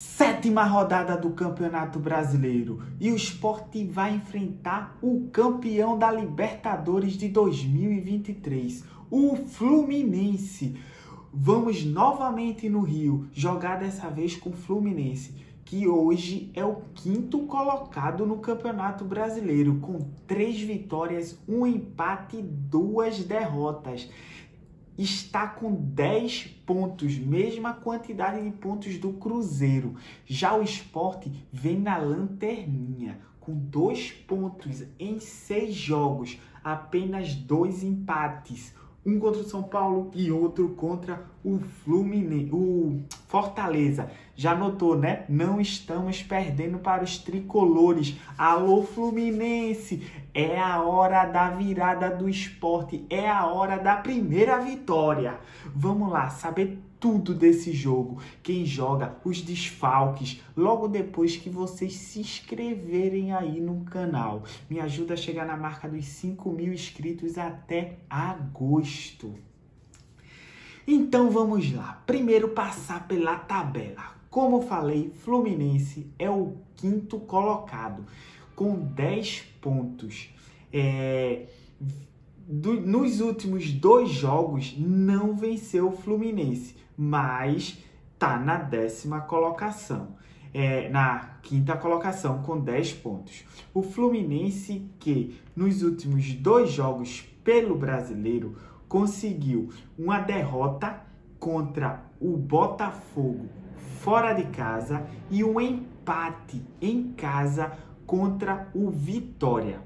Sétima rodada do Campeonato Brasileiro e o Sport vai enfrentar o campeão da Libertadores de 2023, o Fluminense. Vamos novamente no Rio, jogar dessa vez com o Fluminense, que hoje é o quinto colocado no Campeonato Brasileiro, com 3 vitórias, 1 empate e 2 derrotas. Está com 10 pontos, mesma quantidade de pontos do Cruzeiro. Já o Sport vem na lanterninha, com 2 pontos em 6 jogos, apenas 2 empates. Um contra o São Paulo e outro contra o Fluminense, o Fortaleza. Já notou, né? Não estamos perdendo para os tricolores. Alô, Fluminense! É a hora da virada do Sport. É a hora da primeira vitória. Vamos lá, saber tudo desse jogo. Quem joga, os desfalques, logo depois que vocês se inscreverem aí no canal. Me ajuda a chegar na marca dos 5.000 inscritos até agosto. Então vamos lá. Primeiro passar pela tabela. Como falei, Fluminense é o quinto colocado, com 10 pontos. Nos últimos 2 jogos não venceu o Fluminense, mas tá na 10ª colocação, na 5ª colocação com 10 pontos. O Fluminense, que nos últimos 2 jogos pelo Brasileiro conseguiu uma derrota contra o Botafogo fora de casa e um empate em casa contra o Vitória.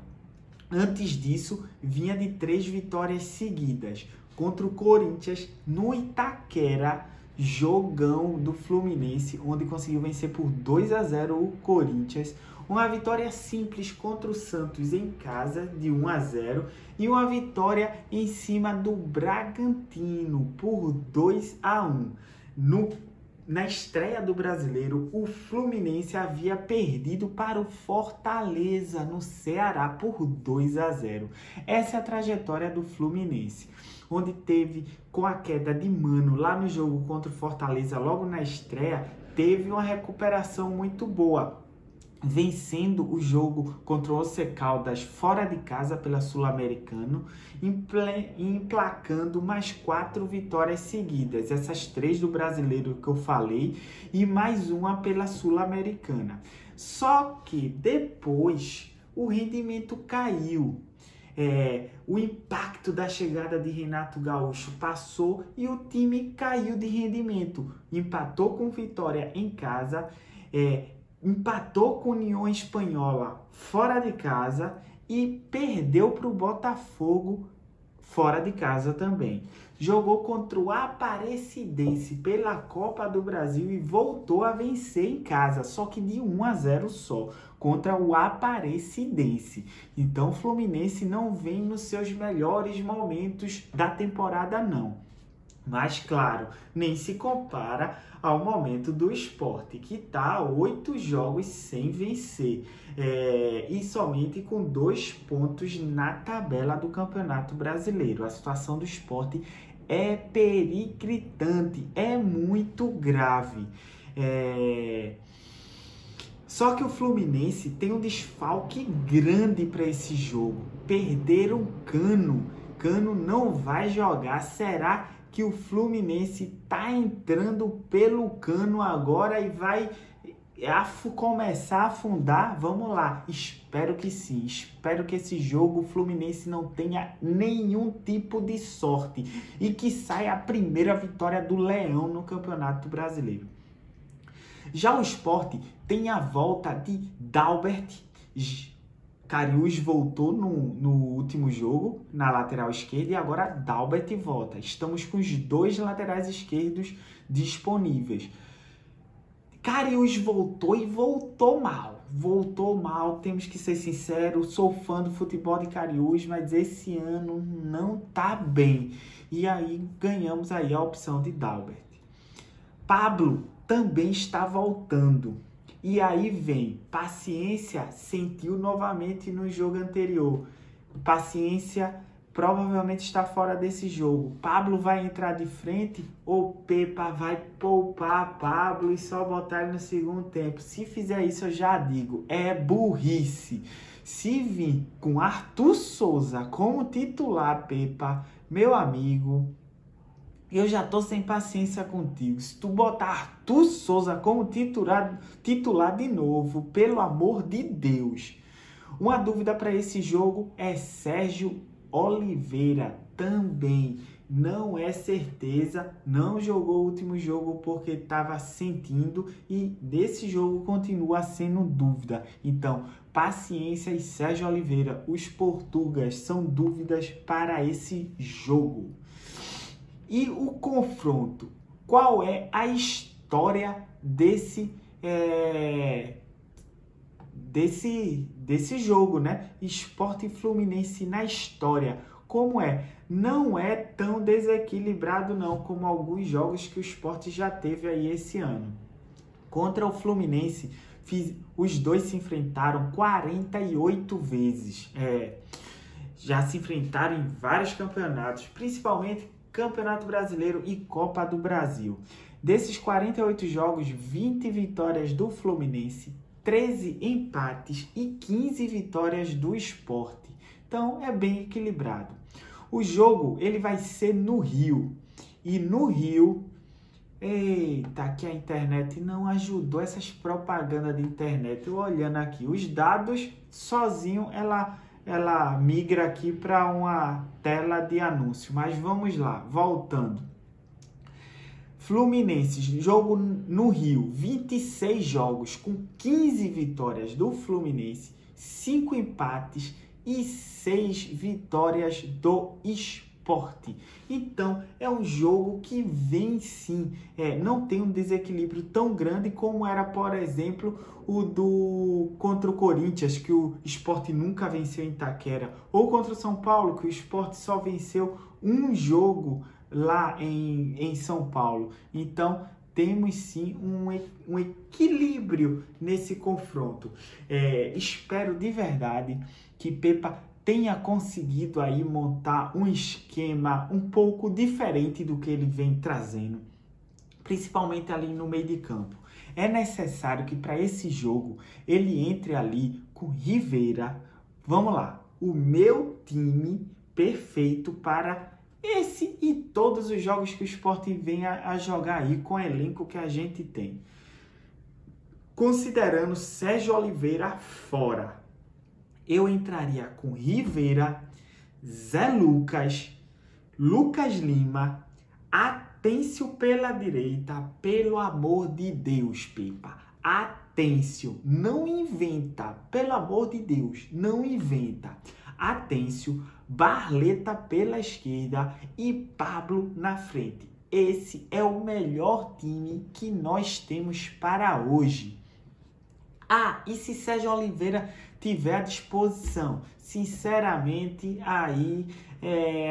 Antes disso, vinha de 3 vitórias seguidas contra o Corinthians no Itaquera, jogão do Fluminense, onde conseguiu vencer por 2-0 o Corinthians. Uma vitória simples contra o Santos em casa, de 1-0. E uma vitória em cima do Bragantino, por 2-1. Na estreia do Brasileiro, o Fluminense havia perdido para o Fortaleza, no Ceará, por 2-0. Essa é a trajetória do Fluminense, onde teve, com a queda de Mano lá no jogo contra o Fortaleza, logo na estreia, teve uma recuperação muito boa, vencendo o jogo contra o Once Caldas fora de casa pela Sul-Americano, emplacando mais 4 vitórias seguidas, essas 3 do Brasileiro que eu falei e mais uma pela Sul-Americana. Só que depois o rendimento caiu. O impacto da chegada de Renato Gaúcho passou e o time caiu de rendimento. Empatou com Vitória em casa, empatou com União Espanhola fora de casa e perdeu para o Botafogo fora de casa também. Jogou contra o Aparecidense pela Copa do Brasil e voltou a vencer em casa, só que de 1-0 só, contra o Aparecidense. Então o Fluminense não vem nos seus melhores momentos da temporada não. Mas, claro, nem se compara ao momento do Sport, que está a 8 jogos sem vencer e somente com 2 pontos na tabela do Campeonato Brasileiro. A situação do Sport é periclitante, é muito grave. Só que o Fluminense tem um desfalque grande para esse jogo. Perderam Cano. Cano não vai jogar. Será que o Fluminense tá entrando pelo Cano agora e vai começar a afundar? Vamos lá, espero que sim. Espero que esse jogo o Fluminense não tenha nenhum tipo de sorte e que saia a primeira vitória do Leão no Campeonato Brasileiro. Já o Sport tem a volta de Dalbert. Karius voltou no último jogo, na lateral esquerda, e agora Dalbert volta. Estamos com os 2 laterais esquerdos disponíveis. Karius voltou e voltou mal. Voltou mal, temos que ser sinceros. Sou fã do futebol de Karius, mas esse ano não tá bem. E aí ganhamos aí a opção de Dalbert. Pablo também está voltando. E aí vem, Paciência sentiu novamente no jogo anterior. Paciência provavelmente está fora desse jogo. Pablo vai entrar de frente ou Pepa vai poupar Pablo e só botar ele no segundo tempo? Se fizer isso, eu já digo, é burrice. Se vir com Arthur Souza como titular, Pepa, meu amigo, eu já tô sem paciência contigo. Se tu botar Arthur Souza como titular de novo, pelo amor de Deus. Uma dúvida para esse jogo é Sérgio Oliveira. Também não é certeza, não jogou o último jogo porque estava sentindo e desse jogo continua sendo dúvida. Então, paciência e Sérgio Oliveira, os portugueses são dúvidas para esse jogo. E o confronto, qual é a história desse jogo, né? Sport e Fluminense na história. Como é? Não é tão desequilibrado não, como alguns jogos que o Sport já teve aí esse ano. Contra o Fluminense, os dois se enfrentaram 48 vezes. Já se enfrentaram em vários campeonatos, principalmente Campeonato Brasileiro e Copa do Brasil. Desses 48 jogos, 20 vitórias do Fluminense, 13 empates e 15 vitórias do Sport. Então, é bem equilibrado. O jogo, ele vai ser no Rio. E no Rio, eita, que a internet não ajudou, essas propagandas de internet. Eu olhando aqui, os dados, sozinho, ela migra aqui para uma tela de anúncio. Mas vamos lá, voltando. Fluminense, jogo no Rio, 26 jogos com 15 vitórias do Fluminense, 5 empates e 6 vitórias do Sport. Então, é um jogo que vem sim, não tem um desequilíbrio tão grande como era, por exemplo, o contra o Corinthians, que o Sport nunca venceu em Itaquera, ou contra o São Paulo, que o Sport só venceu um jogo lá em São Paulo. Então, temos sim um equilíbrio nesse confronto. Espero de verdade que Pepa tenha conseguido aí montar um esquema um pouco diferente do que ele vem trazendo, principalmente ali no meio de campo. É necessário que para esse jogo ele entre ali com Rivera. Vamos lá, o meu time perfeito para esse e todos os jogos que o Sport vem a jogar aí com o elenco que a gente tem. Considerando Sérgio Oliveira fora, eu entraria com Rivera, Zé Lucas, Lucas Lima, Atêncio pela direita. Pelo amor de Deus, Pepa. Atêncio, não inventa. Pelo amor de Deus, não inventa. Atêncio, Barleta pela esquerda e Pablo na frente. Esse é o melhor time que nós temos para hoje. E se Sérgio Oliveira tiver à disposição, sinceramente, aí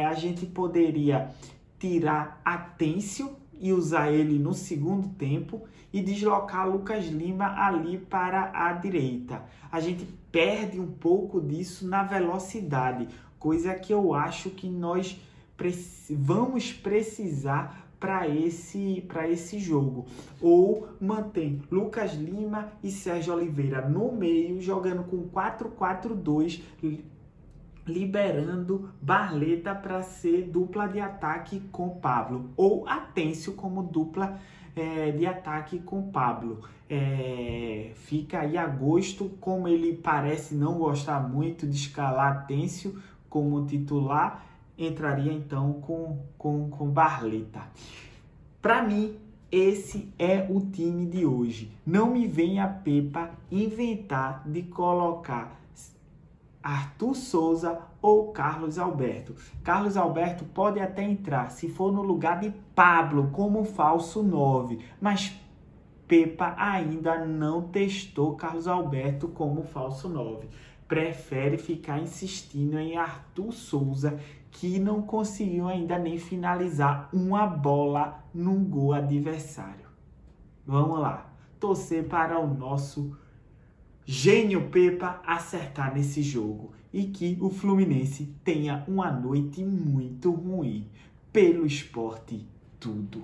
a gente poderia tirar Atêncio e usar ele no segundo tempo e deslocar Lucas Lima ali para a direita. A gente perde um pouco disso na velocidade, coisa que eu acho que nós vamos precisar para esse jogo. Ou mantém Lucas Lima e Sérgio Oliveira no meio, jogando com 4-4-2, liberando Barleta para ser dupla de ataque com Pablo. Ou Atêncio como dupla de ataque com Pablo. Fica aí a gosto, como ele parece não gostar muito de escalar Atêncio como titular, entraria então com Barleta. Para mim, esse é o time de hoje. Não me venha Pepa inventar de colocar Arthur Souza ou Carlos Alberto. Carlos Alberto pode até entrar se for no lugar de Pablo como falso 9, mas Pepa ainda não testou Carlos Alberto como falso 9. Prefere ficar insistindo em Arthur Souza, que não conseguiu ainda nem finalizar uma bola num gol adversário. Vamos lá, torcer para o nosso Gênio Pepa acertar nesse jogo e que o Fluminense tenha uma noite muito ruim. Pelo Sport, tudo.